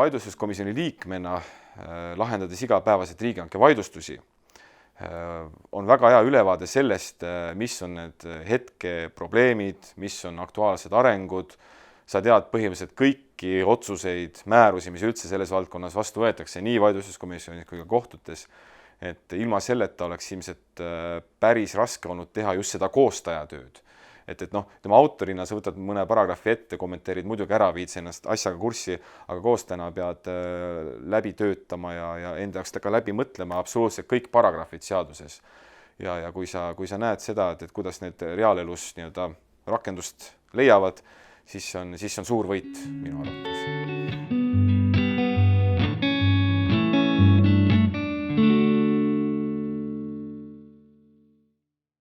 vaidlustuskomisjoni liikmena lahendades igapäevaselt riigihanke vaidlustusi, on väga hea ülevaade sellest, mis on need hetke probleemid, mis on aktuaalsed arengud. Sa tead põhimõtteliselt kõiki otsuseid, määrusi, mis üldse selles valdkonnas vastu võetakse, nii vaidlustuskomisjonis kui ka kohtutes. Et ilma selleta oleks ilmselt päris raske olnud teha just seda koostajatööd. Et tema autorina sa võtad mõne paragrahvi ette, kommenteerid muidugi ära, viid ennast asjaga kurssi, aga koostajana pead läbi töötama ja enda jaoks ka läbi mõtlema absoluutselt kõik paragrahvid seaduses. Ja kui sa näed seda, et kuidas need reaalelus rakendust leiavad, siis on suur võit minu arvates.